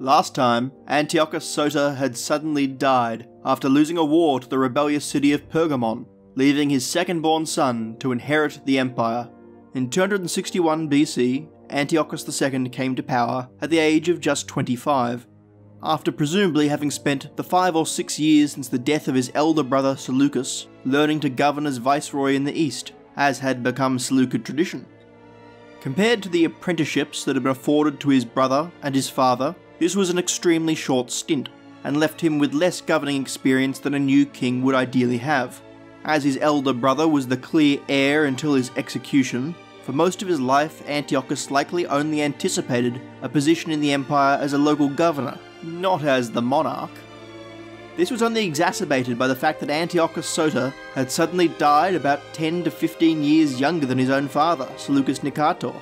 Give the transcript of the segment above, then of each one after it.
Last time, Antiochus Sota had suddenly died after losing a war to the rebellious city of Pergamon, leaving his second-born son to inherit the empire. In 261 BC, Antiochus II came to power at the age of just 25, after presumably having spent the 5 or 6 years since the death of his elder brother Seleucus learning to govern as viceroy in the east, as had become Seleucid tradition. Compared to the apprenticeships that had been afforded to his brother and his father, this was an extremely short stint, and left him with less governing experience than a new king would ideally have. As his elder brother was the clear heir until his execution, for most of his life Antiochus likely only anticipated a position in the empire as a local governor, not as the monarch. This was only exacerbated by the fact that Antiochus Sota had suddenly died about 10 to 15 years younger than his own father, Seleucus Nicator.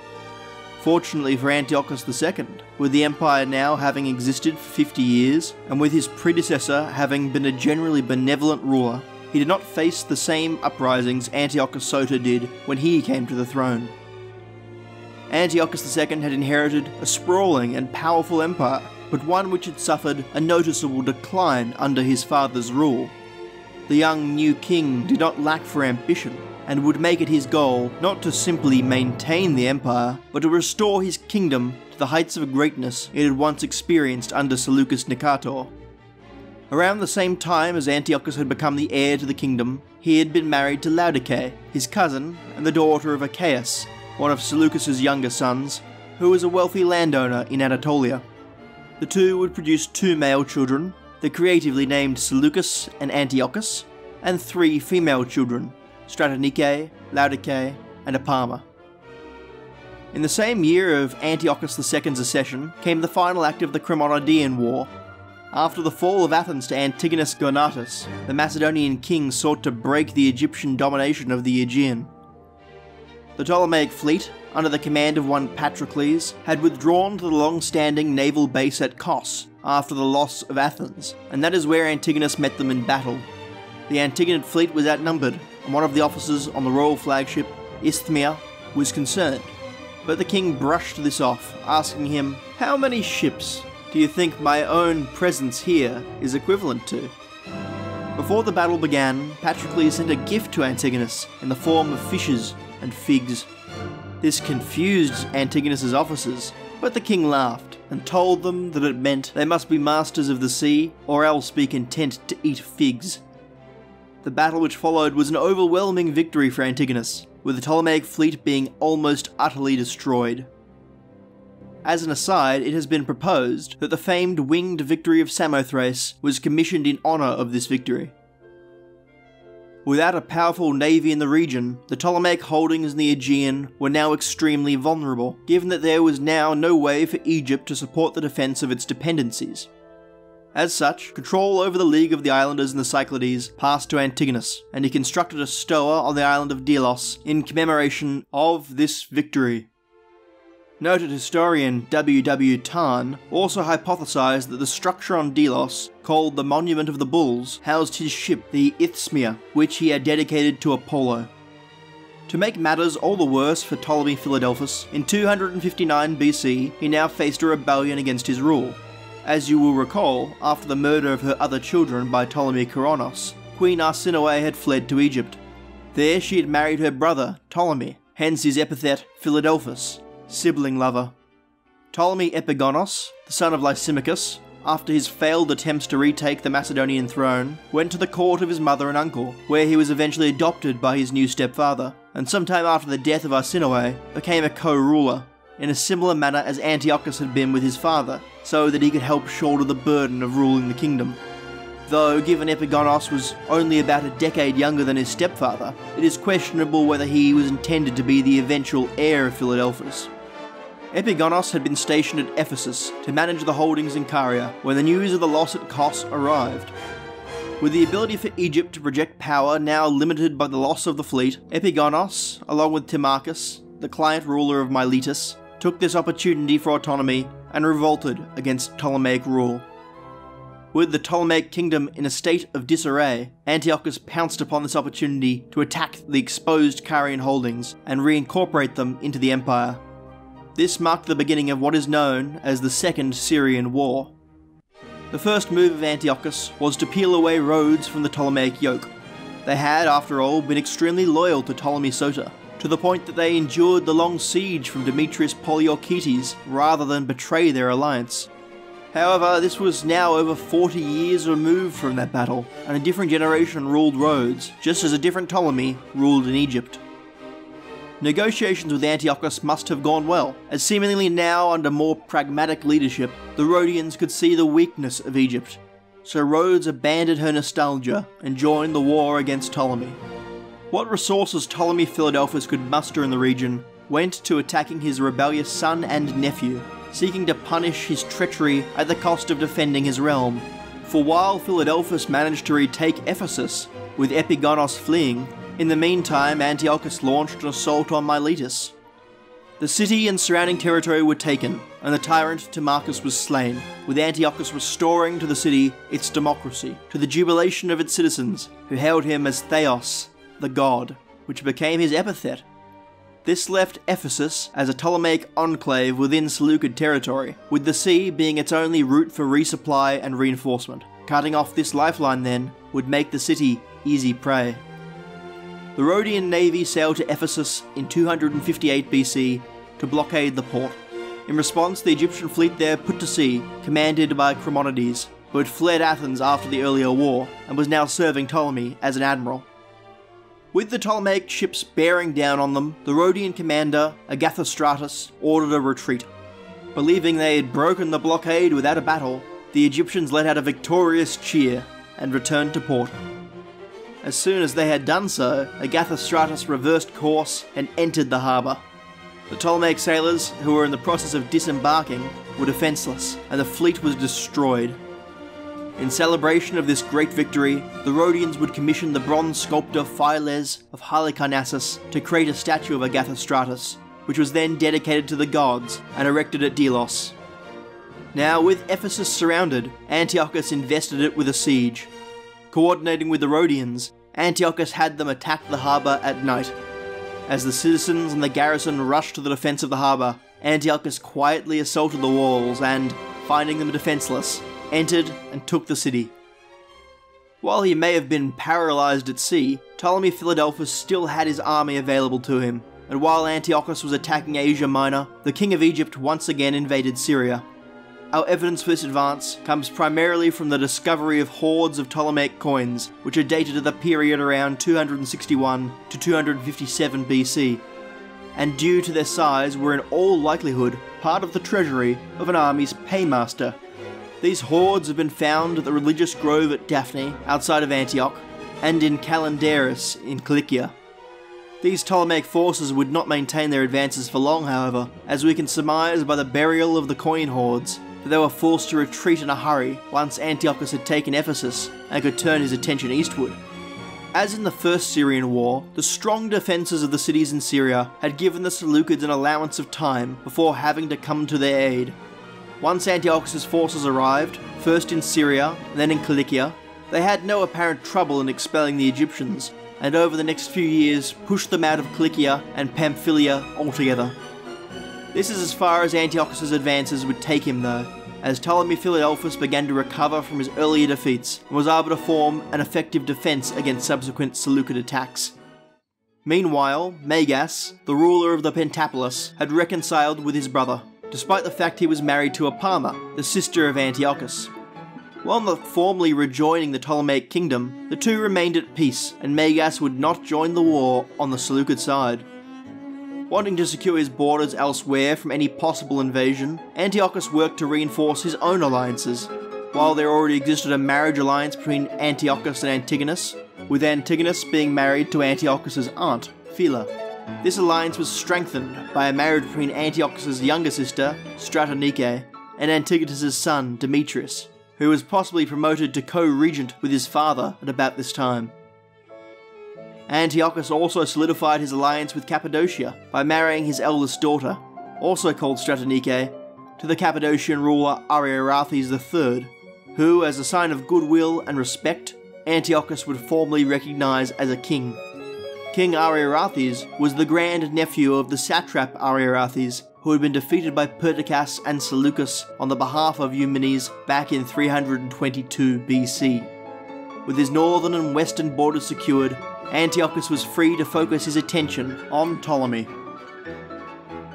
Fortunately for Antiochus II, with the empire now having existed for 50 years, and with his predecessor having been a generally benevolent ruler, he did not face the same uprisings Antiochus Sota did when he came to the throne. Antiochus II had inherited a sprawling and powerful empire, but one which had suffered a noticeable decline under his father's rule. The young new king did not lack for ambition, and would make it his goal not to simply maintain the empire, but to restore his kingdom to the heights of greatness it had once experienced under Seleucus Nicator. Around the same time as Antiochus had become the heir to the kingdom, he had been married to Laodice, his cousin and the daughter of Achaeus, one of Seleucus's younger sons, who was a wealthy landowner in Anatolia. The two would produce 2 male children, the creatively named Seleucus and Antiochus, and 3 female children, Stratonike, Laodice, and Epama. In the same year of Antiochus II's accession came the final act of the Cremonadian War. After the fall of Athens to Antigonus Gonatas, the Macedonian king sought to break the Egyptian domination of the Aegean. The Ptolemaic fleet, under the command of one Patroclus, had withdrawn to the long-standing naval base at Kos after the loss of Athens, and that is where Antigonus met them in battle. The Antigonid fleet was outnumbered, and one of the officers on the royal flagship, Isthmia, was concerned. But the king brushed this off, asking him, "How many ships do you think my own presence here is equivalent to?" Before the battle began, Patroclus sent a gift to Antigonus in the form of fishes and figs. This confused Antigonus's officers, but the king laughed and told them that it meant they must be masters of the sea or else be content to eat figs. The battle which followed was an overwhelming victory for Antigonus, with the Ptolemaic fleet being almost utterly destroyed. As an aside, it has been proposed that the famed winged victory of Samothrace was commissioned in honour of this victory. Without a powerful navy in the region, the Ptolemaic holdings in the Aegean were now extremely vulnerable, given that there was now no way for Egypt to support the defence of its dependencies. As such, control over the League of the Islanders and the Cyclades passed to Antigonus, and he constructed a stoa on the island of Delos in commemoration of this victory. Noted historian W. Tarn also hypothesized that the structure on Delos, called the Monument of the Bulls, housed his ship, the Isthmia, which he had dedicated to Apollo. To make matters all the worse for Ptolemy Philadelphus, in 259 BC he now faced a rebellion against his rule. As you will recall, after the murder of her other children by Ptolemy Koronos, Queen Arsinoe had fled to Egypt. There she had married her brother, Ptolemy, hence his epithet Philadelphus, sibling lover. Ptolemy Epigonos, the son of Lysimachus, after his failed attempts to retake the Macedonian throne, went to the court of his mother and uncle, where he was eventually adopted by his new stepfather, and sometime after the death of Arsinoe, became a co-ruler, in a similar manner as Antiochus had been with his father, so that he could help shoulder the burden of ruling the kingdom. Though, given Epigonos was only about a decade younger than his stepfather, it is questionable whether he was intended to be the eventual heir of Philadelphus. Epigonos had been stationed at Ephesus to manage the holdings in Caria when the news of the loss at Kos arrived. With the ability for Egypt to project power now limited by the loss of the fleet, Epigonos, along with Timarchus, the client ruler of Miletus, took this opportunity for autonomy and revolted against Ptolemaic rule. With the Ptolemaic kingdom in a state of disarray, Antiochus pounced upon this opportunity to attack the exposed Carian holdings and reincorporate them into the empire. This marked the beginning of what is known as the Second Syrian War. The first move of Antiochus was to peel away Rhodes from the Ptolemaic yoke. They had, after all, been extremely loyal to Ptolemy Soter, to the point that they endured the long siege from Demetrius Poliorcetes rather than betray their alliance. However, this was now over 40 years removed from that battle, and a different generation ruled Rhodes, just as a different Ptolemy ruled in Egypt. Negotiations with Antiochus must have gone well, as seemingly now under more pragmatic leadership, the Rhodians could see the weakness of Egypt. So Rhodes abandoned her nostalgia and joined the war against Ptolemy. What resources Ptolemy Philadelphus could muster in the region went to attacking his rebellious son and nephew, seeking to punish his treachery at the cost of defending his realm. For while Philadelphus managed to retake Ephesus, with Antigonus fleeing, in the meantime Antiochus launched an assault on Miletus. The city and surrounding territory were taken, and the tyrant Timarchus was slain, with Antiochus restoring to the city its democracy, to the jubilation of its citizens, who hailed him as Theos, the god, which became his epithet. This left Ephesus as a Ptolemaic enclave within Seleucid territory, with the sea being its only route for resupply and reinforcement. Cutting off this lifeline then would make the city easy prey. The Rhodian navy sailed to Ephesus in 258 BC to blockade the port. In response, the Egyptian fleet there put to sea, commanded by Cremonades, who had fled Athens after the earlier war and was now serving Ptolemy as an admiral. With the Ptolemaic ships bearing down on them, the Rhodian commander, Agathostratus, ordered a retreat. Believing they had broken the blockade without a battle, the Egyptians let out a victorious cheer and returned to port. As soon as they had done so, Agathostratus reversed course and entered the harbour. The Ptolemaic sailors, who were in the process of disembarking, were defenceless, and the fleet was destroyed. In celebration of this great victory, the Rhodians would commission the bronze sculptor Philes of Halicarnassus to create a statue of Agathostratus, which was then dedicated to the gods and erected at Delos. Now, with Ephesus surrounded, Antiochus invested it with a siege. Coordinating with the Rhodians, Antiochus had them attack the harbour at night. As the citizens and the garrison rushed to the defence of the harbour, Antiochus quietly assaulted the walls and, finding them defenceless, entered and took the city. While he may have been paralysed at sea, Ptolemy Philadelphus still had his army available to him, and while Antiochus was attacking Asia Minor, the king of Egypt once again invaded Syria. Our evidence for this advance comes primarily from the discovery of hoards of Ptolemaic coins, which are dated to the period around 261 to 257 BC, and due to their size were in all likelihood part of the treasury of an army's paymaster. These hoards have been found at the religious grove at Daphne, outside of Antioch, and in Calendaris, in Cilicia. These Ptolemaic forces would not maintain their advances for long, however, as we can surmise by the burial of the coin hoards, that they were forced to retreat in a hurry once Antiochus had taken Ephesus and could turn his attention eastward. As in the First Syrian War, the strong defences of the cities in Syria had given the Seleucids an allowance of time before having to come to their aid. Once Antiochus' forces arrived, first in Syria, then in Cilicia, they had no apparent trouble in expelling the Egyptians, and over the next few years pushed them out of Cilicia and Pamphylia altogether. This is as far as Antiochus' advances would take him though, as Ptolemy Philadelphus began to recover from his earlier defeats and was able to form an effective defence against subsequent Seleucid attacks. Meanwhile, Megas, the ruler of the Pentapolis, had reconciled with his brother, despite the fact he was married to Apama, the sister of Antiochus. While not formally rejoining the Ptolemaic kingdom, the two remained at peace, and Megas would not join the war on the Seleucid side. Wanting to secure his borders elsewhere from any possible invasion, Antiochus worked to reinforce his own alliances. While there already existed a marriage alliance between Antiochus and Antigonus, with Antigonus being married to Antiochus' aunt, Phila. This alliance was strengthened by a marriage between Antiochus' younger sister, Stratonike, and Antigonus' son, Demetrius, who was possibly promoted to co-regent with his father at about this time. Antiochus also solidified his alliance with Cappadocia by marrying his eldest daughter, also called Stratonike, to the Cappadocian ruler Ariarathes III, who, as a sign of goodwill and respect, Antiochus would formally recognise as a king. King Ariarathes was the grand nephew of the satrap Ariarathes, who who had been defeated by Perdiccas and Seleucus on the behalf of Eumenes back in 322 BC. With his northern and western borders secured, Antiochus was free to focus his attention on Ptolemy.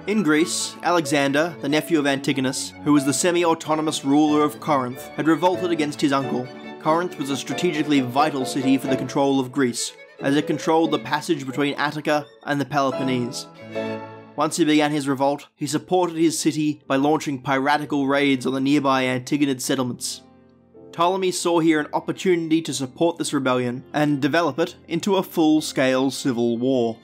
In Greece, Alexander, the nephew of Antigonus, who was the semi-autonomous ruler of Corinth, had revolted against his uncle. Corinth was a strategically vital city for the control of Greece, as it controlled the passage between Attica and the Peloponnese. Once he began his revolt, he supported his city by launching piratical raids on the nearby Antigonid settlements. Ptolemy saw here an opportunity to support this rebellion and develop it into a full-scale civil war.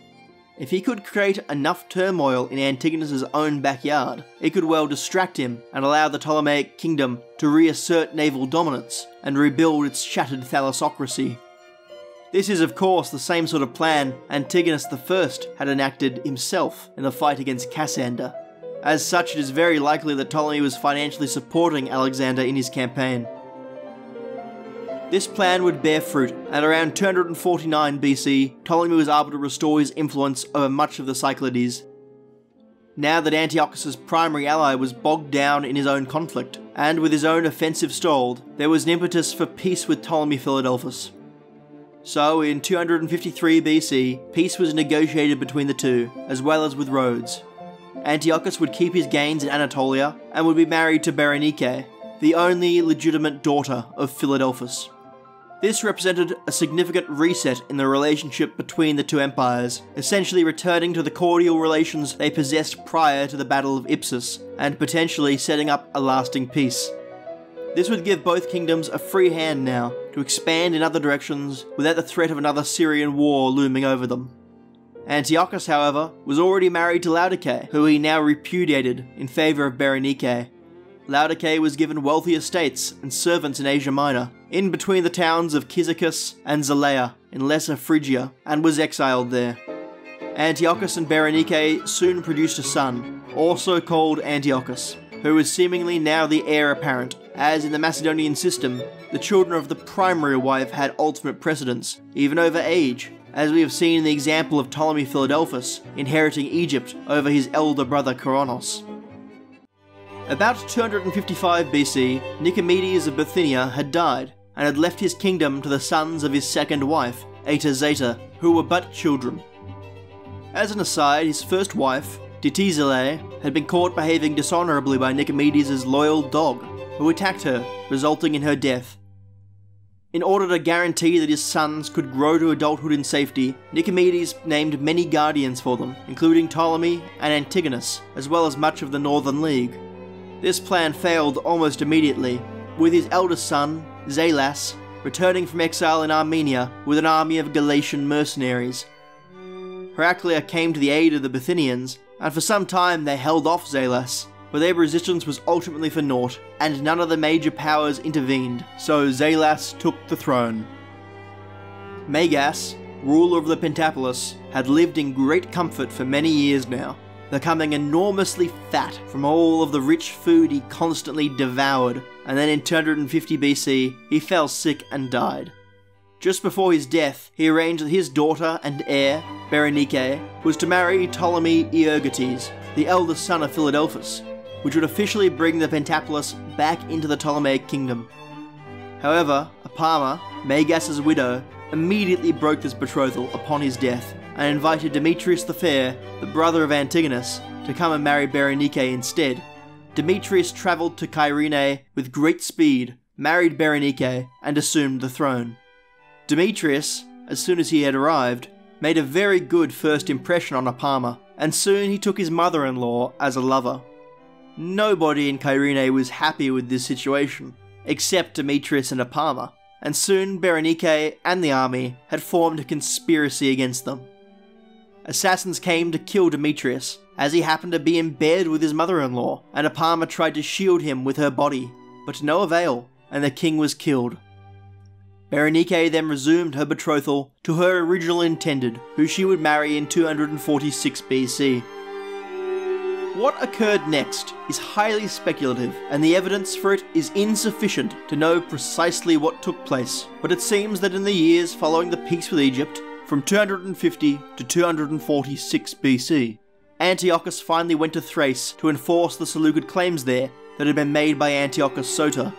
If he could create enough turmoil in Antigonus' own backyard, it could well distract him and allow the Ptolemaic kingdom to reassert naval dominance and rebuild its shattered thalassocracy. This is of course the same sort of plan Antigonus I had enacted himself in the fight against Cassander. As such, it is very likely that Ptolemy was financially supporting Alexander in his campaign. This plan would bear fruit, and around 249 BC, Ptolemy was able to restore his influence over much of the Cyclades. Now that Antiochus' primary ally was bogged down in his own conflict, and with his own offensive stalled, there was an impetus for peace with Ptolemy Philadelphus. So, in 253 BC, peace was negotiated between the two, as well as with Rhodes. Antiochus would keep his gains in Anatolia, and would be married to Berenike, the only legitimate daughter of Philadelphus. This represented a significant reset in the relationship between the two empires, essentially returning to the cordial relations they possessed prior to the Battle of Ipsus, and potentially setting up a lasting peace. This would give both kingdoms a free hand now to expand in other directions without the threat of another Syrian war looming over them. Antiochus, however, was already married to Laodice, who he now repudiated in favour of Berenike. Laodice was given wealthy estates and servants in Asia Minor, in between the towns of Cyzicus and Zalea in Lesser Phrygia, and was exiled there. Antiochus and Berenike soon produced a son, also called Antiochus, who was seemingly now the heir apparent, as in the Macedonian system, the children of the primary wife had ultimate precedence, even over age, as we have seen in the example of Ptolemy Philadelphus inheriting Egypt over his elder brother Coronos. About 255 BC, Nicomedes of Bithynia had died, and had left his kingdom to the sons of his second wife, Zeta, who were but children. As an aside, his first wife, Dithesile, had been caught behaving dishonourably by Nicomedes' loyal dog, who attacked her, resulting in her death. In order to guarantee that his sons could grow to adulthood in safety, Nicomedes named many guardians for them, including Ptolemy and Antigonus, as well as much of the Northern League. This plan failed almost immediately, with his eldest son, Zelas, returning from exile in Armenia with an army of Galatian mercenaries. Heraclea came to the aid of the Bithynians, and for some time they held off Zelas, but their resistance was ultimately for naught, and none of the major powers intervened, so Zelas took the throne. Megas, ruler of the Pentapolis, had lived in great comfort for many years now, becoming enormously fat from all of the rich food he constantly devoured, and then in 250 BC, he fell sick and died. Just before his death, he arranged that his daughter and heir, Berenike, was to marry Ptolemy Euergetes, the eldest son of Philadelphus, which would officially bring the Pentapolis back into the Ptolemaic kingdom. However, Apama, Megas' widow, immediately broke this betrothal upon his death, and invited Demetrius the Fair, the brother of Antigonus, to come and marry Berenike instead. Demetrius travelled to Cyrene with great speed, married Berenike, and assumed the throne. Demetrius, as soon as he had arrived, made a very good first impression on Apama, and soon he took his mother-in-law as a lover. Nobody in Cyrene was happy with this situation, except Demetrius and Apama, and soon Berenike and the army had formed a conspiracy against them. Assassins came to kill Demetrius, as he happened to be in bed with his mother-in-law, and Apama tried to shield him with her body, but to no avail, and the king was killed. Berenike then resumed her betrothal to her original intended, who she would marry in 246 BC. What occurred next is highly speculative, and the evidence for it is insufficient to know precisely what took place, but it seems that in the years following the peace with Egypt, from 250 to 246 BC, Antiochus finally went to Thrace to enforce the Seleucid claims there that had been made by Antiochus Soter.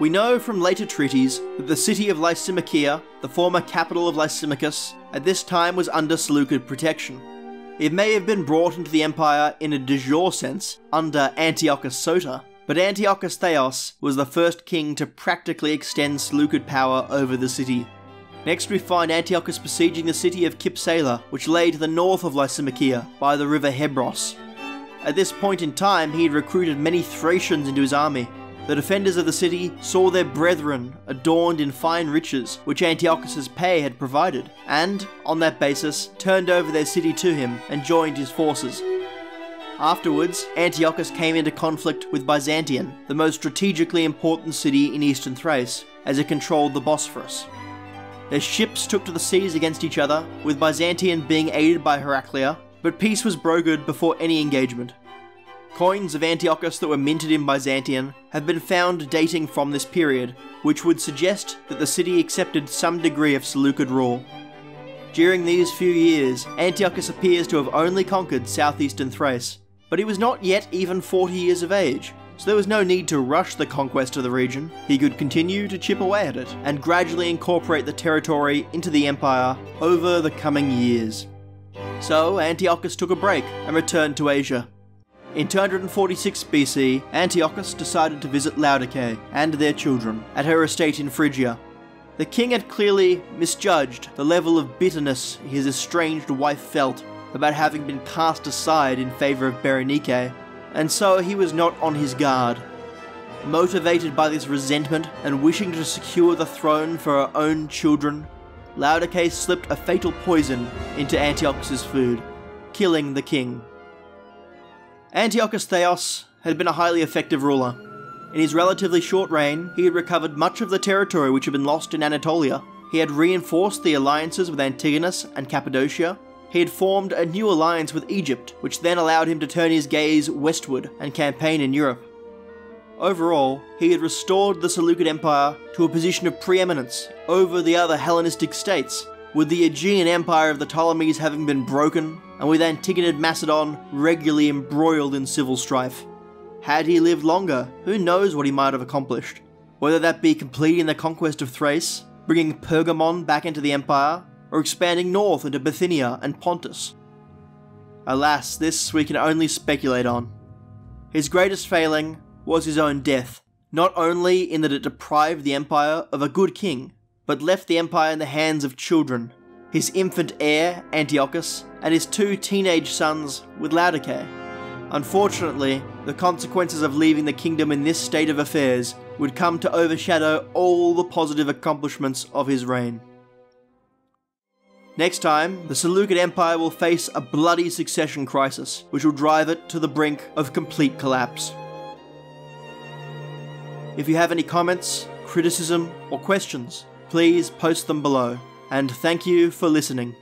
We know from later treaties that the city of Lysimachia, the former capital of Lysimachus, at this time was under Seleucid protection. It may have been brought into the empire in a de jure sense under Antiochus Soter, but Antiochus Theos was the first king to practically extend Seleucid power over the city. Next we find Antiochus besieging the city of Kypsela, which lay to the north of Lysimachia by the river Hebros. At this point in time he had recruited many Thracians into his army. The defenders of the city saw their brethren adorned in fine riches which Antiochus's pay had provided, and, on that basis, turned over their city to him and joined his forces. Afterwards, Antiochus came into conflict with Byzantium, the most strategically important city in eastern Thrace, as it controlled the Bosphorus. Their ships took to the seas against each other, with Byzantium being aided by Heraclea, but peace was brokered before any engagement. Coins of Antiochus that were minted in Byzantium have been found dating from this period, which would suggest that the city accepted some degree of Seleucid rule. During these few years, Antiochus appears to have only conquered southeastern Thrace, but he was not yet even 40 years of age, so there was no need to rush the conquest of the region. He could continue to chip away at it, and gradually incorporate the territory into the empire over the coming years. So Antiochus took a break and returned to Asia. In 246 BC, Antiochus decided to visit Laodice and their children at her estate in Phrygia. The king had clearly misjudged the level of bitterness his estranged wife felt about having been cast aside in favour of Berenike, and so he was not on his guard. Motivated by this resentment and wishing to secure the throne for her own children, Laodice slipped a fatal poison into Antiochus's food, killing the king. Antiochus Theos had been a highly effective ruler. In his relatively short reign, he had recovered much of the territory which had been lost in Anatolia. He had reinforced the alliances with Antigonus and Cappadocia. He had formed a new alliance with Egypt, which then allowed him to turn his gaze westward and campaign in Europe. Overall, he had restored the Seleucid Empire to a position of preeminence over the other Hellenistic states, with the Aegean Empire of the Ptolemies having been broken, and with Antigonid Macedon regularly embroiled in civil strife. Had he lived longer, who knows what he might have accomplished, whether that be completing the conquest of Thrace, bringing Pergamon back into the empire, or expanding north into Bithynia and Pontus. Alas, this we can only speculate on. His greatest failing was his own death, not only in that it deprived the empire of a good king, but left the empire in the hands of children, his infant heir, Antiochus, and his two teenage sons with Laodice. Unfortunately, the consequences of leaving the kingdom in this state of affairs would come to overshadow all the positive accomplishments of his reign. Next time, the Seleucid Empire will face a bloody succession crisis, which will drive it to the brink of complete collapse. If you have any comments, criticism, or questions, please post them below. And thank you for listening.